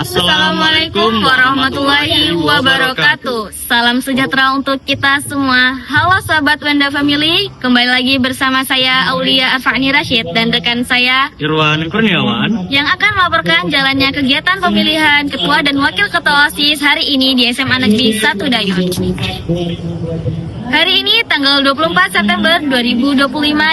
Assalamualaikum warahmatullahi wabarakatuh. Salam sejahtera untuk kita semua. Halo sahabat Wenda Family, kembali lagi bersama saya Aulia Arfani Rashid dan rekan saya Irwan Kurniawan yang akan melaporkan jalannya kegiatan pemilihan ketua dan wakil ketua OSIS hari ini di SMA Negeri 1 Dayun. Hari ini tanggal 24 September 2025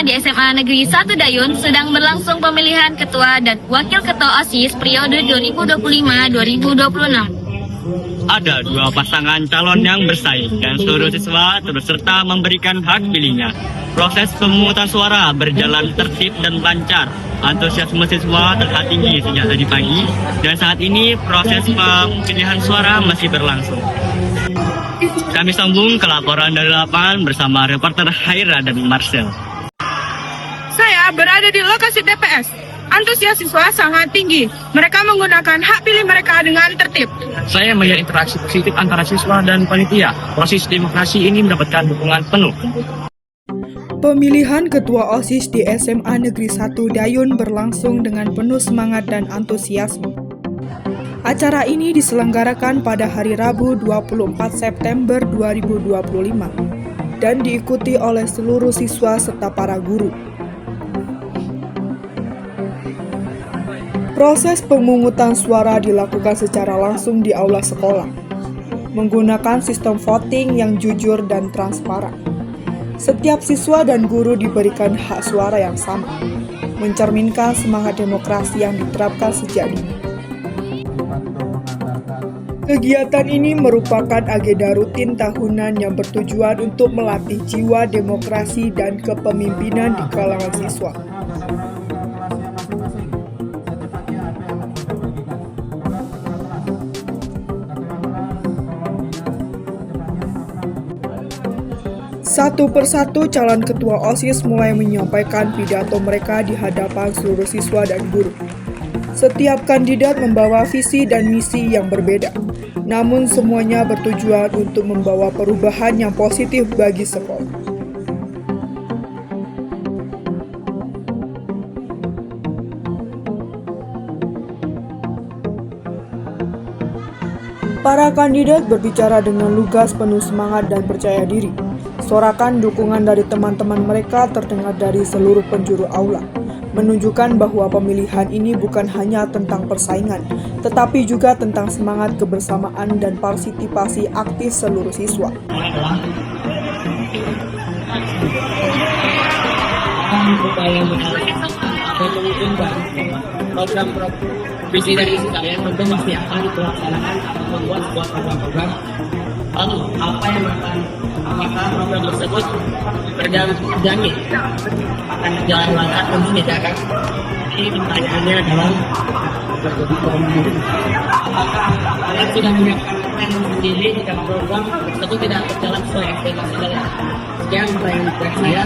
di SMA Negeri 1 Dayun sedang berlangsung pemilihan ketua dan wakil ketua OSIS periode 2025-2026. Ada dua pasangan calon yang bersaing dan seluruh siswa turut serta memberikan hak pilihnya. Proses pemungutan suara berjalan tertib dan lancar. Antusiasme siswa terlihat tinggi sejak tadi pagi dan saat ini proses pemilihan suara masih berlangsung. Kami sambung ke laporan dari lapangan bersama reporter Haira dan Marcel. Saya berada di lokasi TPS. Antusias siswa sangat tinggi. Mereka menggunakan hak pilih mereka dengan tertib. Saya melihat interaksi positif antara siswa dan panitia. Proses demokrasi ini mendapatkan dukungan penuh. Pemilihan ketua OSIS di SMA Negeri 1 Dayun berlangsung dengan penuh semangat dan antusiasme. Acara ini diselenggarakan pada hari Rabu 24 September 2025 dan diikuti oleh seluruh siswa serta para guru. Proses pemungutan suara dilakukan secara langsung di aula sekolah, menggunakan sistem voting yang jujur dan transparan. Setiap siswa dan guru diberikan hak suara yang sama, mencerminkan semangat demokrasi yang diterapkan sejak dini. Kegiatan ini merupakan agenda rutin tahunan yang bertujuan untuk melatih jiwa demokrasi dan kepemimpinan di kalangan siswa. Satu persatu calon ketua OSIS mulai menyampaikan pidato mereka di hadapan seluruh siswa dan guru. Setiap kandidat membawa visi dan misi yang berbeda, namun semuanya bertujuan untuk membawa perubahan yang positif bagi sekolah. Para kandidat berbicara dengan lugas, penuh semangat dan percaya diri. Sorakan dukungan dari teman-teman mereka terdengar dari seluruh penjuru aula, menunjukkan bahwa pemilihan ini bukan hanya tentang persaingan, tetapi juga tentang semangat kebersamaan dan partisipasi aktif seluruh siswa. Program-program visi dan misi kalian tentu pasti akan dilaksanakan atau membuat sebuah program-program. Lalu apa yang apakah program tersebut berjamin akan berjalan lancar? Tentu tidak kan. Ini pertanyaannya adalah apakah kalian sudah menyiapkan plan sendiri jika program tersebut tidak berjalan sesuai ekspektasi kalian? Sekian pertanyaan dari saya.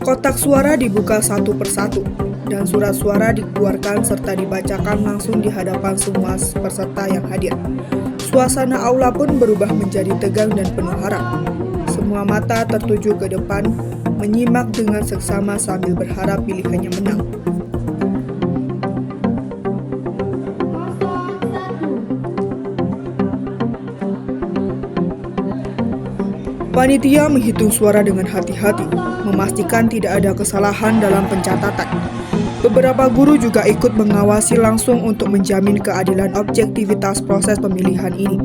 Kotak suara dibuka satu persatu, dan surat suara dikeluarkan serta dibacakan langsung di hadapan semua peserta yang hadir. Suasana aula pun berubah menjadi tegang dan penuh harap. Semua mata tertuju ke depan, menyimak dengan seksama sambil berharap pilihannya menang. Panitia menghitung suara dengan hati-hati, memastikan tidak ada kesalahan dalam pencatatan. Beberapa guru juga ikut mengawasi langsung untuk menjamin keadilan objektivitas proses pemilihan ini.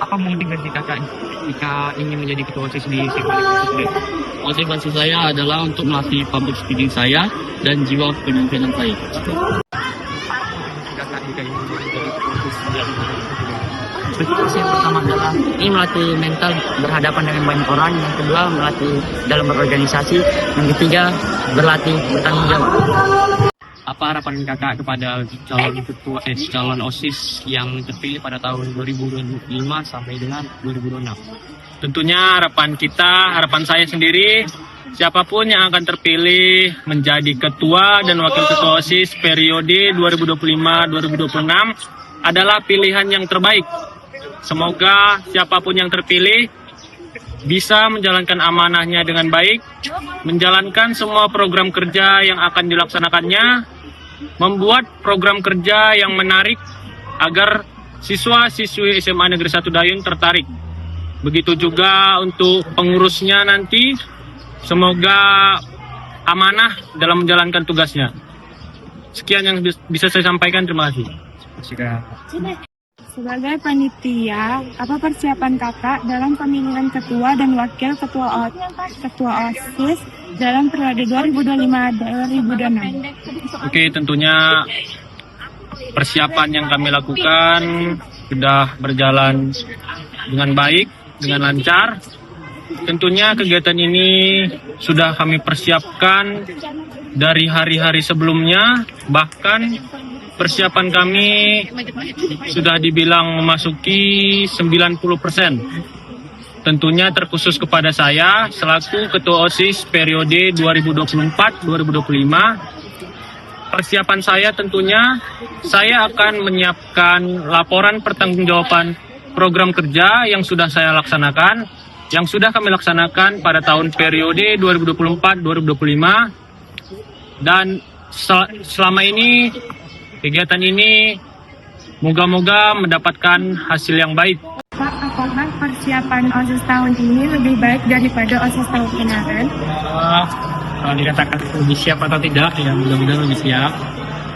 Apa apa motivasi kakak jika ingin menjadi ketua OSIS di sekolah? Motivasi saya adalah untuk melatih public speaking saya dan jiwa kepemimpinan saya. Kakak jika ingin menjadi ketua OSIS motivasi yang pertama adalah ini melatih mental berhadapan dengan banyak orang, yang kedua melatih dalam berorganisasi, yang ketiga berlatih bertanggung jawab. Apa harapan kakak kepada calon OSIS yang terpilih pada tahun 2025 sampai dengan 2026? Tentunya harapan saya sendiri, siapapun yang akan terpilih menjadi ketua dan wakil ketua OSIS periode 2025-2026 adalah pilihan yang terbaik. Semoga siapapun yang terpilih bisa menjalankan amanahnya dengan baik, menjalankan semua program kerja yang akan dilaksanakannya, membuat program kerja yang menarik agar siswa-siswi SMA Negeri 1 Dayun tertarik. Begitu juga untuk pengurusnya nanti, semoga amanah dalam menjalankan tugasnya. Sekian yang bisa saya sampaikan, terima kasih. Sebagai panitia, apa persiapan kakak dalam pemilihan ketua dan wakil ketua OSIS dalam periode 2025-2026? Oke, tentunya persiapan yang kami lakukan sudah berjalan dengan baik, dengan lancar. Tentunya kegiatan ini sudah kami persiapkan dari hari-hari sebelumnya, bahkan persiapan kami sudah dibilang memasuki 90%. Tentunya terkhusus kepada saya selaku Ketua OSIS periode 2024-2025. Persiapan saya tentunya saya akan menyiapkan laporan pertanggungjawaban program kerja yang sudah saya laksanakan, yang sudah kami laksanakan pada tahun periode 2024-2025, dan selama ini kegiatan ini moga-moga mendapatkan hasil yang baik. Pak, apakah persiapan OSIS tahun ini lebih baik daripada OSIS tahun kemarin? Kalau dikatakan lebih siap atau tidak, ya mudah-mudahan lebih siap,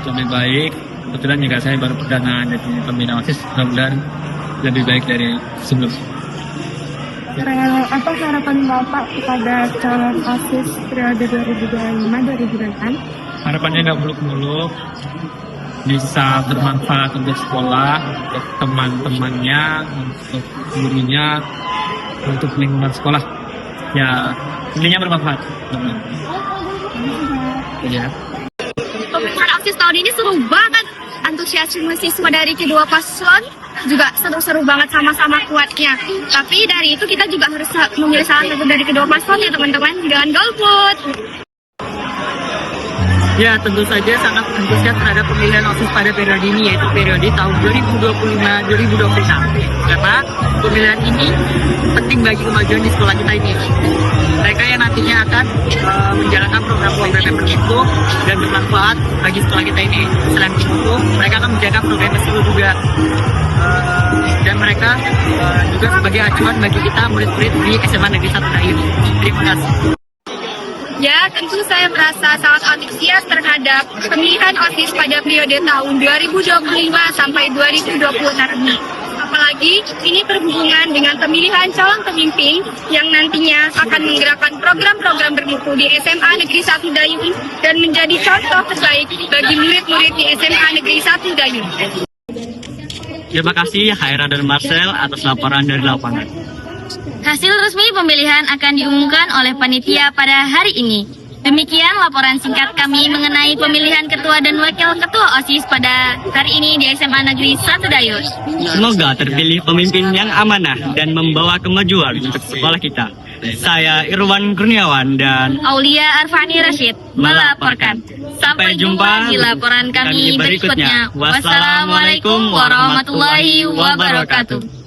lebih baik. Kebetulan juga saya baru perdana dari pembina OSIS, mudah-mudahan lebih baik dari sebelumnya. Apa harapan Bapak kepada calon OSIS periode 2025-2026? Harapannya nggak muluk-muluk, bisa bermanfaat untuk sekolah, untuk teman-temannya, untuk gurunya, untuk lingkungan sekolah. Ya, intinya bermanfaat. Iya. Pemilihan OSIS tahun ini seru banget. Antusiasme siswa dari kedua paslon juga seru-seru banget, sama-sama kuatnya. Tapi dari itu kita juga harus memilih salah satu dari kedua paslon ya teman-teman. Jangan golput. Ya, tentu saja sangat antusias terhadap pemilihan OSIS pada periode ini, yaitu periode tahun 2025-2026. Karena pemilihan ini penting bagi kemajuan di sekolah kita ini. Mereka yang nantinya akan menjalankan program-program yang bermutu dan bermanfaat bagi sekolah kita ini. Selain itu, mereka akan menjaga program tersebut juga. Dan mereka juga sebagai acuan bagi kita murid-murid di SMA Negeri 1 Dayun. Terima kasih. Ya, tentu saya merasa sangat antusias terhadap pemilihan OSIS pada periode tahun 2025 sampai 2026 ini. Apalagi ini berhubungan dengan pemilihan calon pemimpin yang nantinya akan menggerakkan program-program bermutu di SMA Negeri 1 Dayun dan menjadi contoh terbaik bagi murid-murid di SMA Negeri 1 Dayun. Terima kasih Haira dan Marcel atas laporan dari lapangan. Hasil resmi pemilihan akan diumumkan oleh panitia pada hari ini. Demikian laporan singkat kami mengenai pemilihan ketua dan wakil ketua OSIS pada hari ini di SMA Negeri 1 Dayun. Semoga terpilih pemimpin yang amanah dan membawa kemajuan untuk sekolah kita. Saya Irwan Kurniawan dan Aulia Arfani Rashid melaporkan. Sampai jumpa di laporan kami berikutnya. Wassalamualaikum warahmatullahi wabarakatuh.